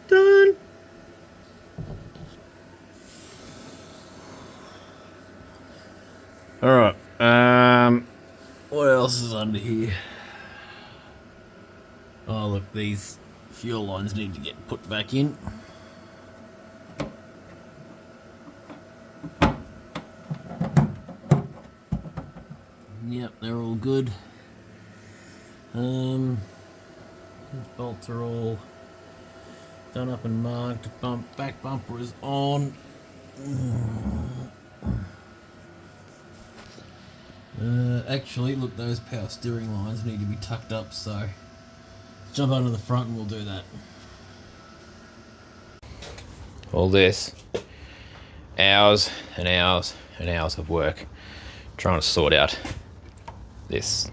Done. Alright, what else is under here? Oh look, these fuel lines need to get put back in. Yep, they're all good. These bolts are all done up and marked. Back bumper is on. Actually, look, those power steering lines need to be tucked up, so jump under the front and we'll do that. All this, hours and hours and hours of work trying to sort out this.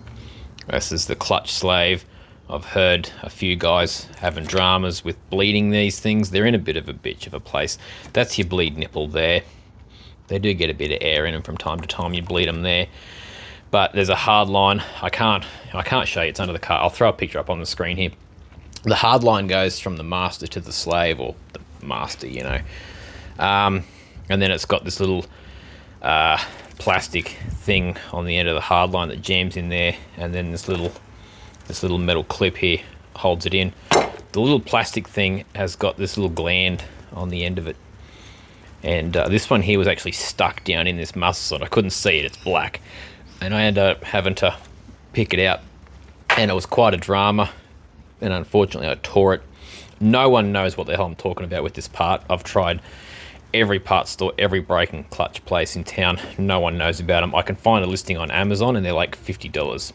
This is the clutch slave. I've heard a few guys having dramas with bleeding these things. They're in a bit of a bitch of a place. That's your bleed nipple there. They do get a bit of air in them from time to time. You bleed them there. But there's a hard line. I can't show you. It's under the car. I'll throw a picture up on the screen here. The hard line goes from the master to the slave, or the master, you know. And then it's got this little plastic thing on the end of the hard line that jams in there, and then this little metal clip here holds it in. The little plastic thing has got this little gland on the end of it, and this one here was actually stuck down in this muscle, and I couldn't see it. It's black, and I ended up having to pick it out, and it was quite a drama, and unfortunately I tore it. No one knows what the hell I'm talking about with this part. I've tried every parts store, every brake and clutch place in town. No one knows about them. I can find a listing on Amazon and they're like $50.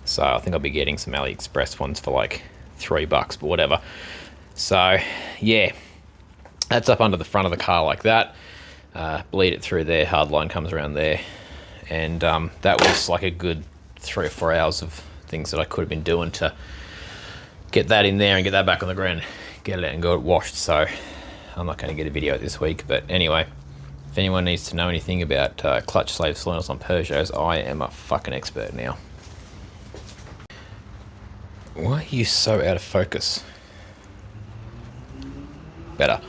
So I think I'll be getting some AliExpress ones for like $3, but whatever. So yeah, that's up under the front of the car like that. Bleed it through there, hard line comes around there. And that was like a good 3 or 4 hours of things that I could have been doing to get that in there and get that back on the ground, get it out and go washed. So I'm not going to get a video this week, but anyway, if anyone needs to know anything about clutch slave solenoids on Peugeots, I am a fucking expert now. Why are you so out of focus? Better.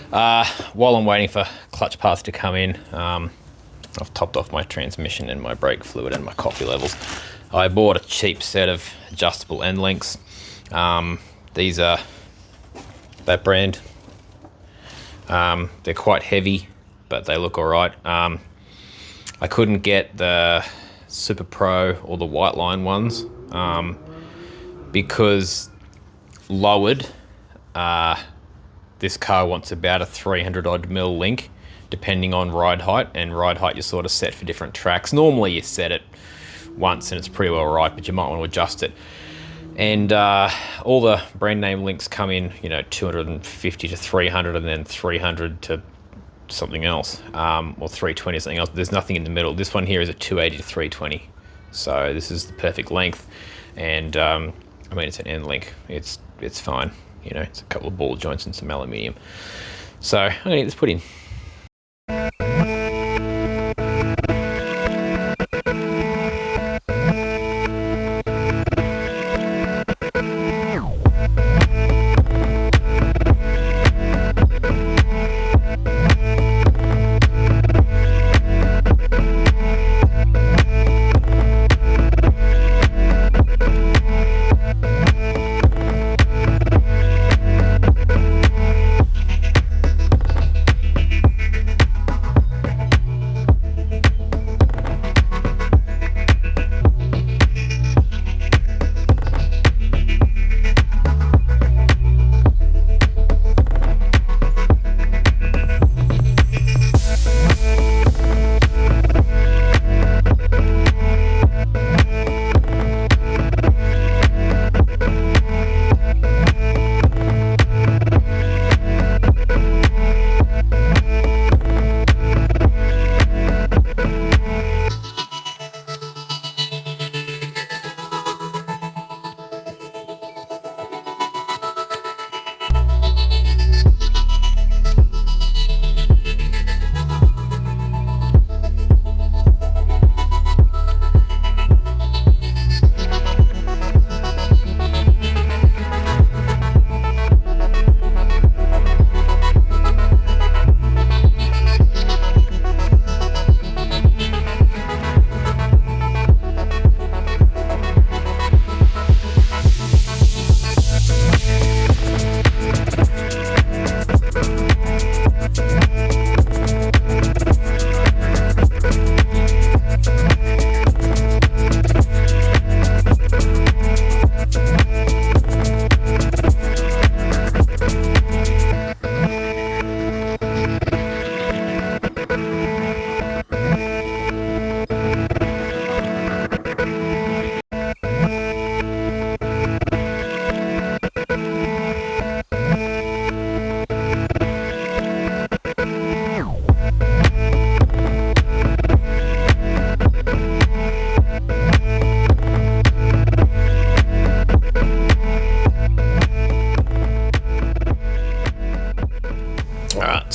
While I'm waiting for clutch parts to come in, I've topped off my transmission and my brake fluid and my coffee levels. I bought a cheap set of adjustable end links. These are that brand. They're quite heavy, but they look alright. I couldn't get the Super Pro or the white line ones because lowered, this car wants about a 300 odd mil link depending on ride height, and ride height you're sort of set for different tracks. Normally you set it once and it's pretty well right, but you might want to adjust it. And all the brand name links come in, you know, 250 to 300 and then 300 to something else, or 320 or something else. There's nothing in the middle. This one here is a 280 to 320. So this is the perfect length. And I mean, it's an end link. It's fine. You know, it's a couple of ball joints and some aluminium. So I'm gonna get this put in.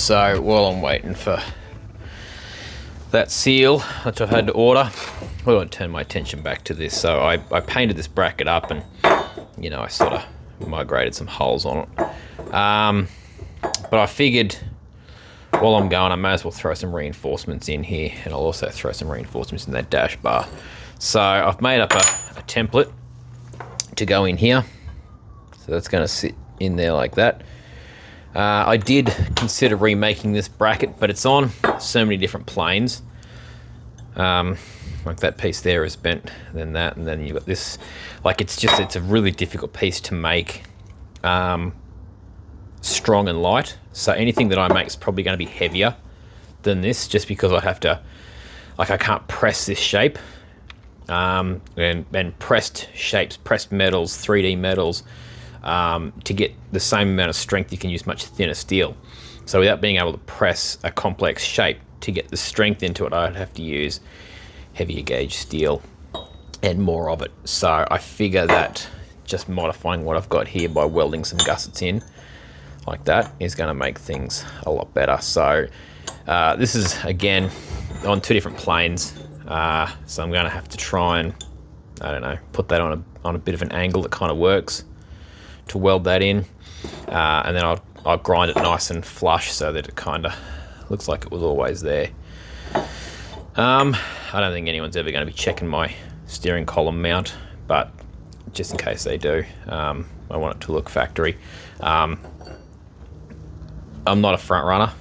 So while I'm waiting for that seal, which I've had to order, I want to turn my attention back to this. So I painted this bracket up, and you know, I sort of migrated some holes on it. But I figured while I'm going, I may as well throw some reinforcements in here, and I'll also throw some reinforcements in that dash bar. So I've made up a template to go in here. So that's going to sit in there like that. I did consider remaking this bracket, but it's on so many different planes. Like that piece there is bent, then that, and then you've got this. Like it's a really difficult piece to make strong and light. So anything that I make is probably going to be heavier than this, just because I have to, like I can't press this shape. And pressed shapes, pressed metals, 3D metals, to get the same amount of strength, you can use much thinner steel. So without being able to press a complex shape to get the strength into it, I'd have to use heavier gauge steel and more of it. So I figure that just modifying what I've got here by welding some gussets in like that is going to make things a lot better. So this is again on two different planes. So I'm going to have to try and, I don't know, put that on a bit of an angle that kind of works to weld that in, and then I'll grind it nice and flush so that it kind of looks like it was always there. I don't think anyone's ever going to be checking my steering column mount, but just in case they do, I want it to look factory. I'm not a front runner.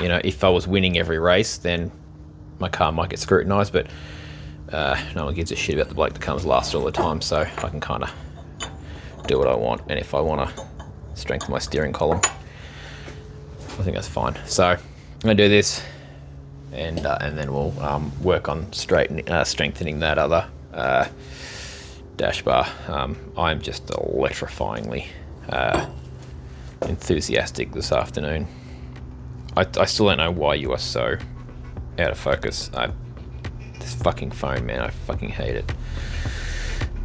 You know, if I was winning every race, then my car might get scrutinised, but no one gives a shit about the bloke that comes last all the time, so I can kind of do what I want. And if I want to strengthen my steering column, I think that's fine. So I'm going to do this, and then we'll work on strengthening that other dash bar. I'm just electrifyingly enthusiastic this afternoon. I still don't know why you are so out of focus. This fucking phone, man, I fucking hate it.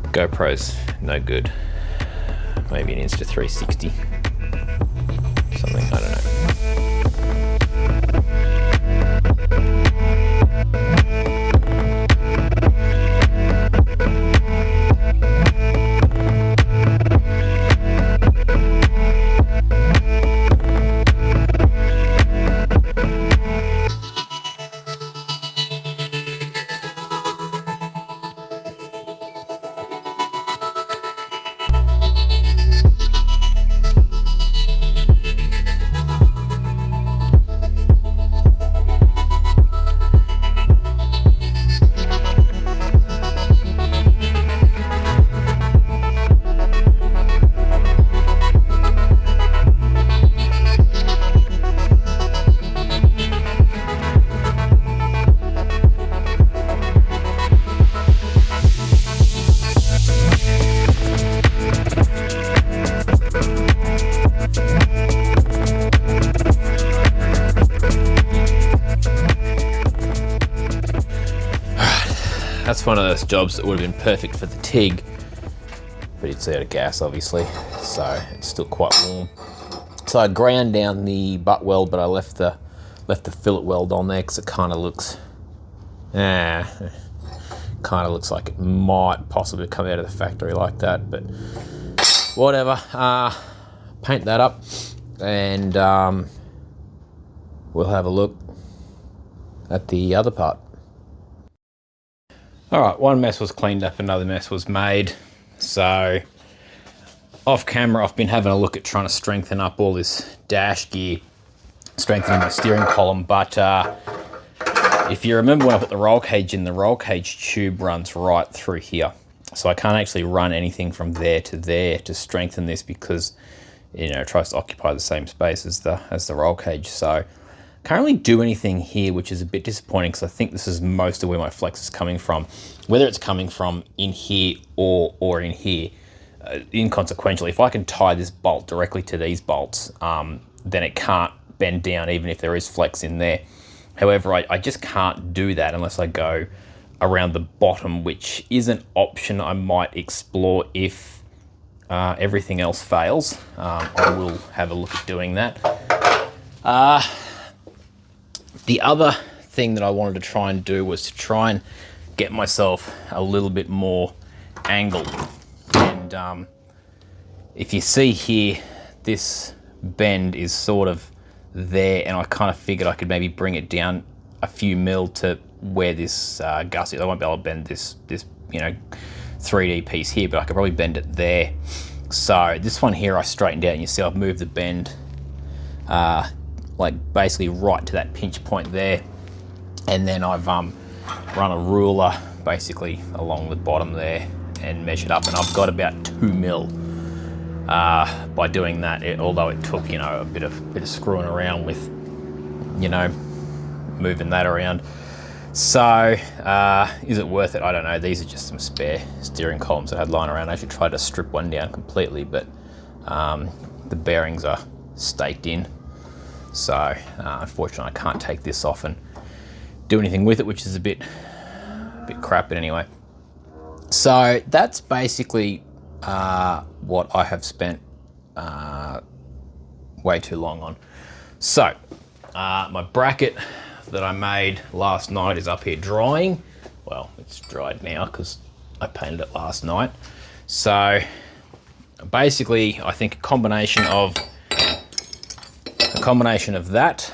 GoPro's no good. Maybe an Insta360. Something, I don't know. That's one of those jobs that would have been perfect for the TIG, but it's out of gas, obviously, so it's still quite warm. So I ground down the butt weld, but I left the fillet weld on there because it kind of looks, like it might possibly come out of the factory like that, but whatever. Paint that up, and we'll have a look at the other part. All right, one mess was cleaned up, another mess was made. So off camera, I've been having a look at trying to strengthen up all this dash gear, strengthening the steering column. But if you remember when I put the roll cage in, the roll cage tube runs right through here. So I can't actually run anything from there to strengthen this because, you know, it tries to occupy the same space as the roll cage. So can't really do anything here, which is a bit disappointing because I think this is most of where my flex is coming from. Whether it's coming from in here or in here, inconsequential. If I can tie this bolt directly to these bolts, then it can't bend down even if there is flex in there. However, I just can't do that unless I go around the bottom, which is an option I might explore if everything else fails. I will have a look at doing that. The other thing that I wanted to try and do was to try and get myself a little bit more angled. And if you see here, this bend is sort of there, and I kind of figured I could maybe bring it down a few mil to where this gusset is. I won't be able to bend this 3D piece here, but I could probably bend it there. So this one here I straightened out, and you see I've moved the bend like basically right to that pinch point there, and then I've run a ruler basically along the bottom there and measured up, and I've got about 2 mil by doing that. Although it took a bit of screwing around with moving that around. So is it worth it? I don't know. These are just some spare steering columns that I had lying around. I actually tried to strip one down completely, but the bearings are staked in. So unfortunately I can't take this off and do anything with it, which is a bit crap, but anyway. So that's basically what I have spent way too long on. So my bracket that I made last night is up here drying. Well, it's dried now because I painted it last night. So basically I think a combination of that,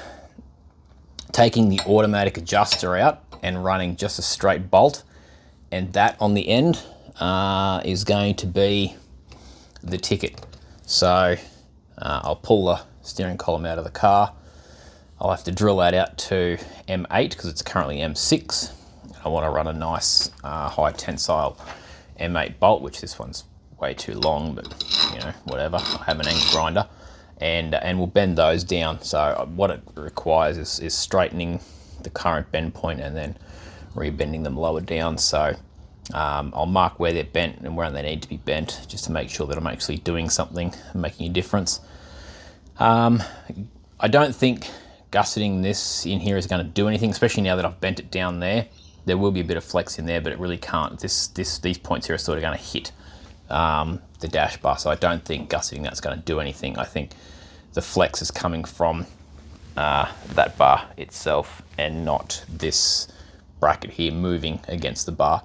taking the automatic adjuster out and running just a straight bolt, and that on the end is going to be the ticket. So I'll pull the steering column out of the car. I'll have to drill that out to M8 because it's currently M6. I want to run a nice high tensile M8 bolt, which this one's way too long, but whatever. I have an angle grinder, and we'll bend those down. So what it requires is straightening the current bend point and then rebending them lower down. So I'll mark where they're bent and where they need to be bent, just to make sure that I'm actually doing something and making a difference. I don't think gusseting this in here is going to do anything, especially now that I've bent it down there. There will be a bit of flex in there, but it really can't. These points here are sort of going to hit the dash bar, so I don't think gusseting that's going to do anything. I think the flex is coming from that bar itself and not this bracket here moving against the bar.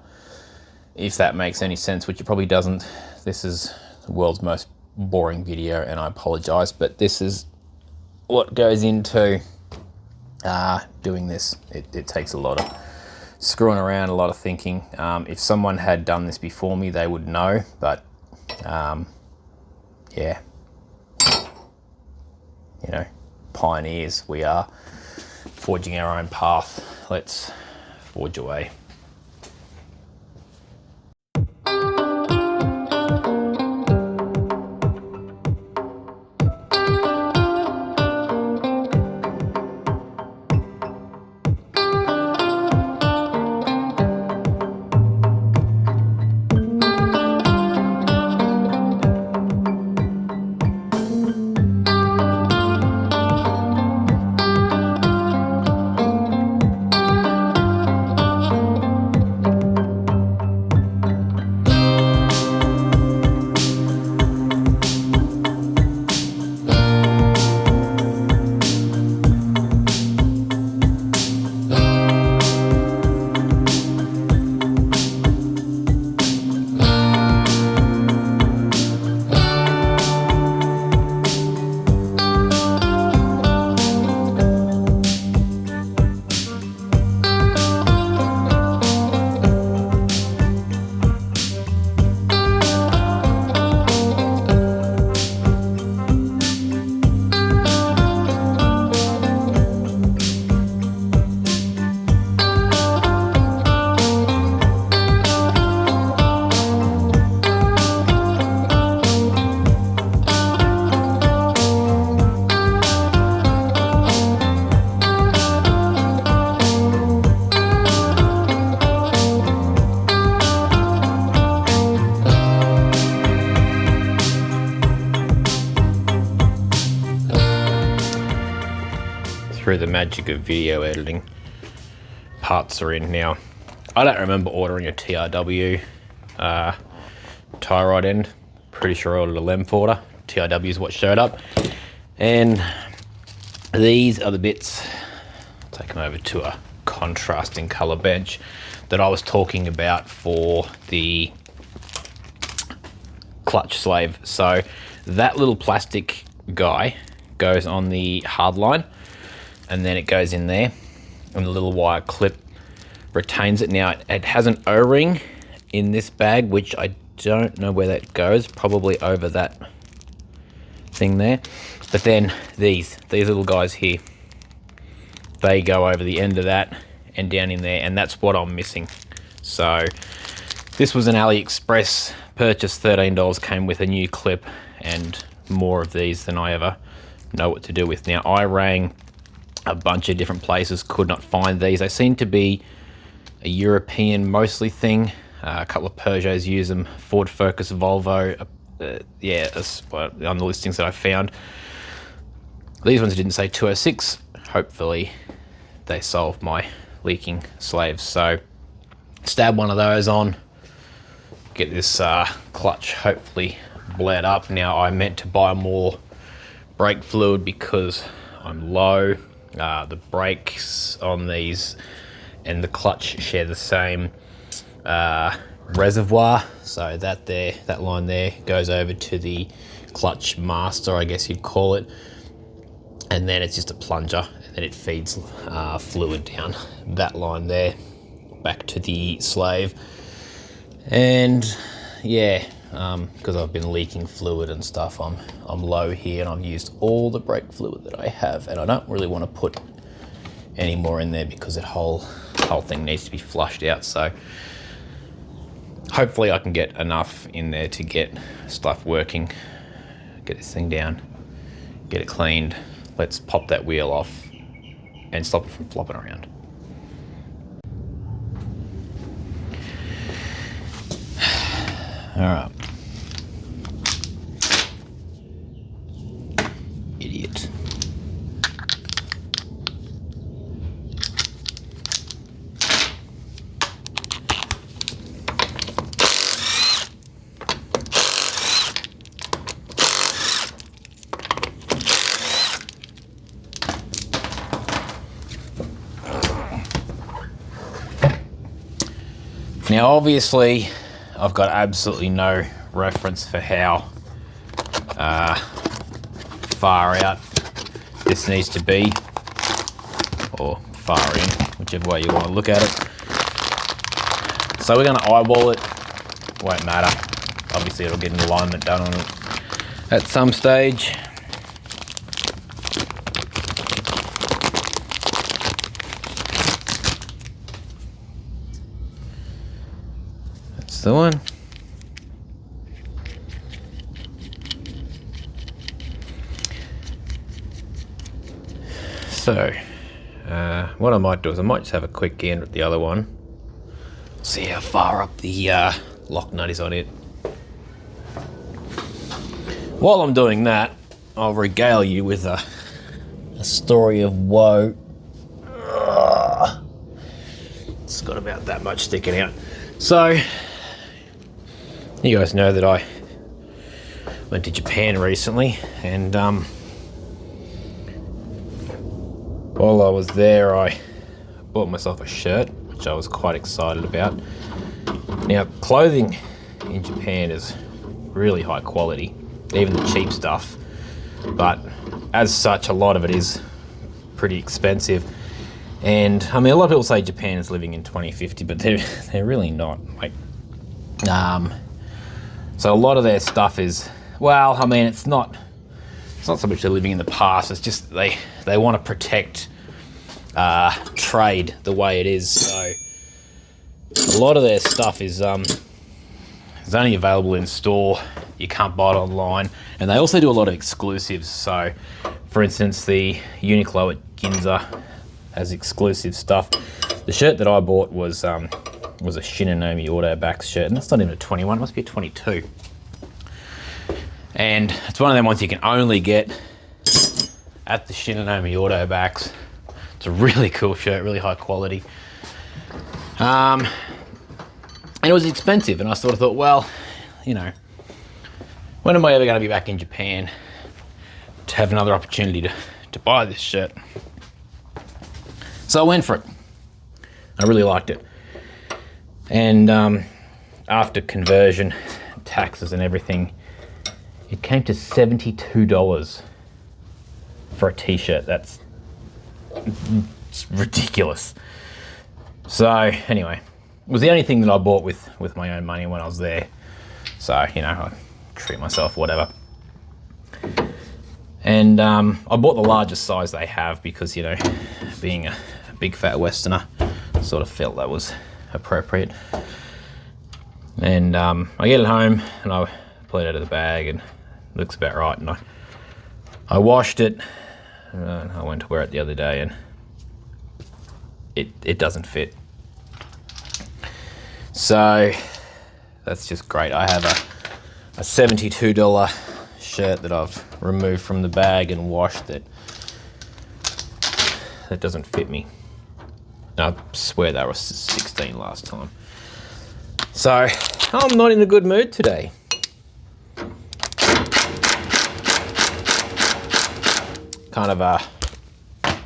If that makes any sense, which it probably doesn't. This is the world's most boring video, and I apologize, but this is what goes into doing this. It takes a lot of screwing around, a lot of thinking. If someone had done this before me, they would know, but yeah, pioneers we are, forging our own path. Let's forge away. Through the magic of video editing, parts are in now. I don't remember ordering a TRW tie rod end. Pretty sure I ordered a Lemforder. TRW is what showed up, and These are the bits, take them over to a contrasting color bench, that I was talking about for the clutch slave. So that little plastic guy goes on the hard line, and then it goes in there, and the little wire clip retains it. Now it has an O-ring in this bag, which I don't know where that goes, probably over that thing there. But then these little guys here, they go over the end of that and down in there, and that's what I'm missing. So this was an AliExpress purchase, $13, came with a new clip and more of these than I ever know what to do with. Now I rang a bunch of different places, could not find these. They seem to be a European mostly thing. A couple of Peugeots use them, Ford Focus, Volvo, yeah, on the listings that I found. These ones didn't say 206. Hopefully they solved my leaking slaves. So stab one of those on, get this clutch hopefully bled up. Now I meant to buy more brake fluid because I'm low. The brakes on these and the clutch share the same reservoir, so that line there goes over to the clutch master, I guess you'd call it, and then it's just a plunger, and then it feeds fluid down that line there back to the slave. And yeah, because I've been leaking fluid and stuff, I'm low here, and I've used all the brake fluid that I have, and I don't really want to put any more in there because that whole thing needs to be flushed out. So hopefully I can get enough in there to get stuff working, get this thing down, get it cleaned. Let's pop that wheel off and stop it from flopping around. All right. Idiot. Now obviously I've got absolutely no reference for how far out this needs to be, or far in, whichever way you want to look at it. So we're going to eyeball it. Won't matter. Obviously it'll get an alignment done on it at some stage. That's the one. So, what I might do is I might just have a quick gander at the other one. See how far up the lock nut is on it. While I'm doing that, I'll regale you with a story of woe. It's got about that much sticking out. So, you guys know that I went to Japan recently, and while I was there, I bought myself a shirt, which I was quite excited about. Now, clothing in Japan is really high quality, even the cheap stuff, but as such, a lot of it is pretty expensive. And I mean, a lot of people say Japan is living in 2050, but they're really not. Like, so a lot of their stuff is, well, I mean, it's not so much they're living in the past. It's just they want to protect trade the way it is. So a lot of their stuff is only available in store. You can't buy it online, and they also do a lot of exclusives. So, for instance, the Uniqlo at Ginza has exclusive stuff. The shirt that I bought was a Shinonome Autobacks shirt, and that's not even a 21, it must be a 22. And it's one of them ones you can only get at the Shinonome Autobacks. It's a really cool shirt, really high quality. And it was expensive, and I sort of thought, well, you know, when am I ever going to be back in Japan to have another opportunity to to buy this shirt. So I went for it. I really liked it. And after conversion, taxes and everything, it came to $72 for a t-shirt. It's ridiculous. So anyway, it was the only thing that I bought with my own money when I was there. So, you know, I treat myself, whatever. And I bought the largest size they have because, you know, being a big fat Westerner, sort of felt that was appropriate. And I get it home and I pull it out of the bag and it looks about right. And I washed it. I went to wear it the other day and it doesn't fit. So that's just great. I have a $72 shirt that I've removed from the bag and washed that doesn't fit me. I swear that was 16 last time. So I'm not in a good mood today. Kind of a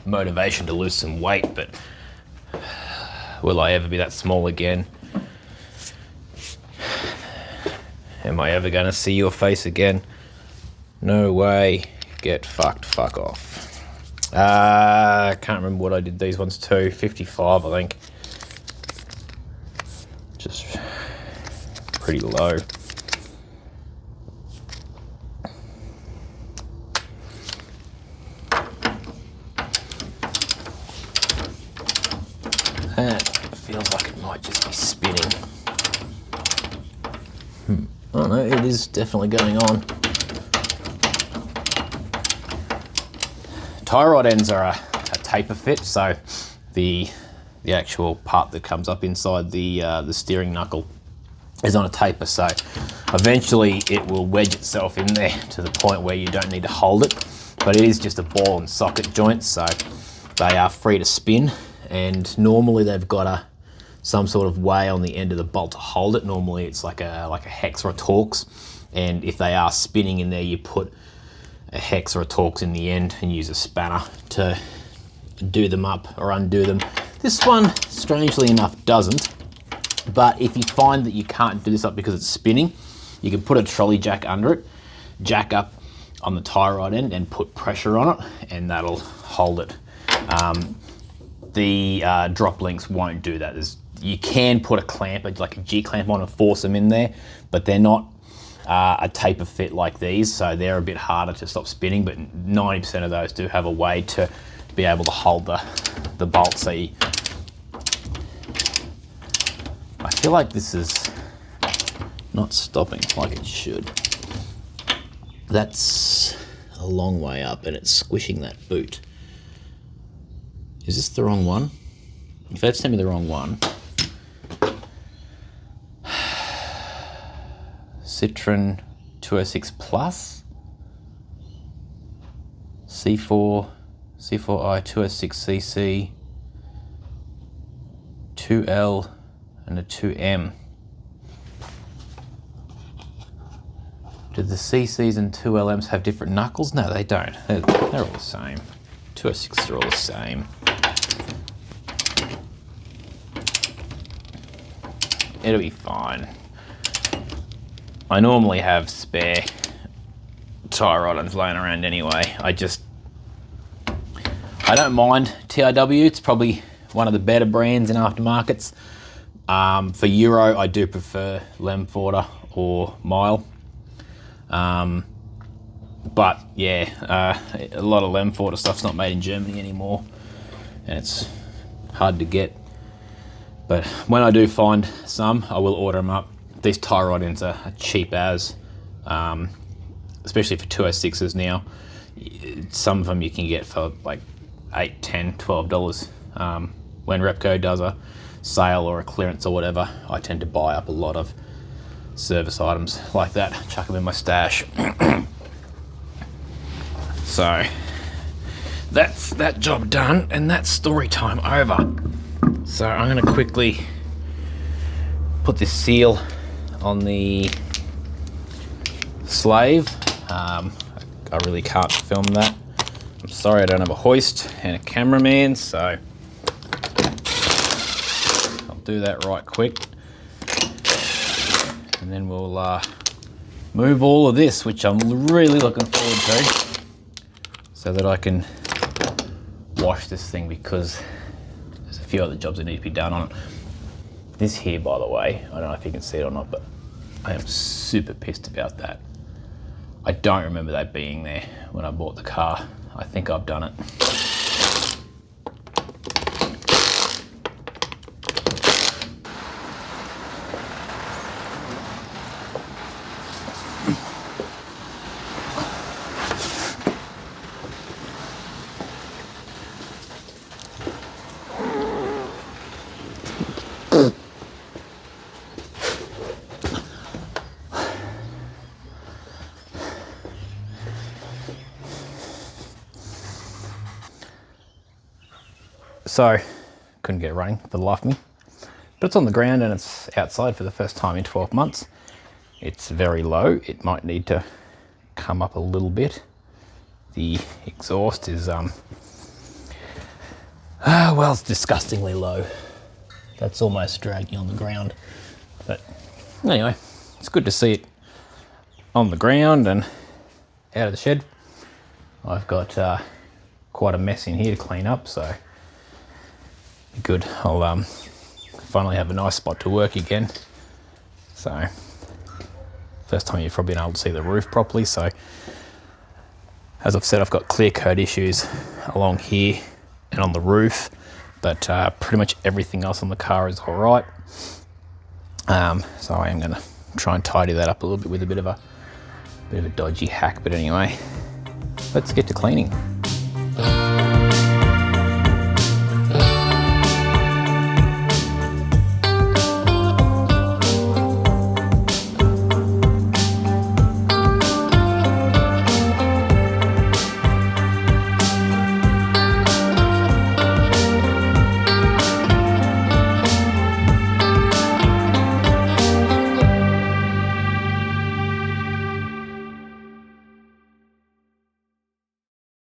motivation to lose some weight, but will I ever be that small again? Am I ever gonna see your face again? No way. Get fucked, fuck off. I can't remember what I did these ones to. 55, I think. Just pretty low. That feels like it might just be spinning. Oh no, it is definitely going on. Tie rod ends are a taper fit, so the actual part that comes up inside the steering knuckle is on a taper, so eventually it will wedge itself in there to the point where you don't need to hold it, but it is just a ball and socket joint, so they are free to spin, and normally they've got some sort of way on the end of the bolt to hold it. Normally it's like a hex or a Torx, and if they are spinning in there, you put a hex or a Torx in the end and use a spanner to do them up or undo them. This one, strangely enough, doesn't, but if you find that you can't do this up because it's spinning, you can put a trolley jack under it, jack up on the tie rod end and put pressure on it, and that'll hold it. The drop links won't do that. You can put a clamp, like a G-clamp on and force them in there, but they're not a taper fit like these, so they're a bit harder to stop spinning, but 90% of those do have a way to be able to hold the bolt. So I feel like this is not stopping like it should. That's a long way up and it's squishing that boot. Is this the wrong one? If that's sent me the wrong one. Citroen 206 Plus, C4i 206cc, 2L and a 2M. Do the CCs and 2LMs have different knuckles? No, they don't. They're all the same. 206s are all the same. It'll be fine. I normally have spare tie rod ends laying around anyway. I don't mind TRW. It's probably one of the better brands in aftermarkets. For Euro, I do prefer Lemforder or Mile. But yeah, a lot of Lemforder stuff's not made in Germany anymore, and it's hard to get. But when I do find some, I will order them up. These tie rod ends are cheap as, especially for 206s now. Some of them you can get for like $8, $10, $12. When Repco does a sale or a clearance or whatever, I tend to buy up a lot of service items like that, chuck them in my stash. So that's that job done, and that's story time over. So I'm going to quickly put this seal on the slave. I really can't film that I'm sorry I don't have a hoist and a cameraman, so I'll do that right quick. And then we'll move all of this, which I'm really looking forward to, so that I can wash this thing, because there's a few other jobs that need to be done on it. This here, by the way, I don't know if you can see it or not, but I am super pissed about that. I don't remember that being there when I bought the car. I think I've done it. So, couldn't get it running for the life of me. But it's on the ground and it's outside for the first time in 12 months. It's very low. It might need to come up a little bit. The exhaust is, well, it's disgustingly low. That's almost dragging on the ground. But anyway, it's good to see it on the ground and out of the shed. I've got quite a mess in here to clean up, so good. I'll finally have a nice spot to work again. So, first time you've probably been able to see the roof properly. So, as I've said, I've got clear coat issues along here and on the roof, but pretty much everything else on the car is all right. So I am going to try and tidy that up a little bit with a bit of a dodgy hack. But anyway, let's get to cleaning.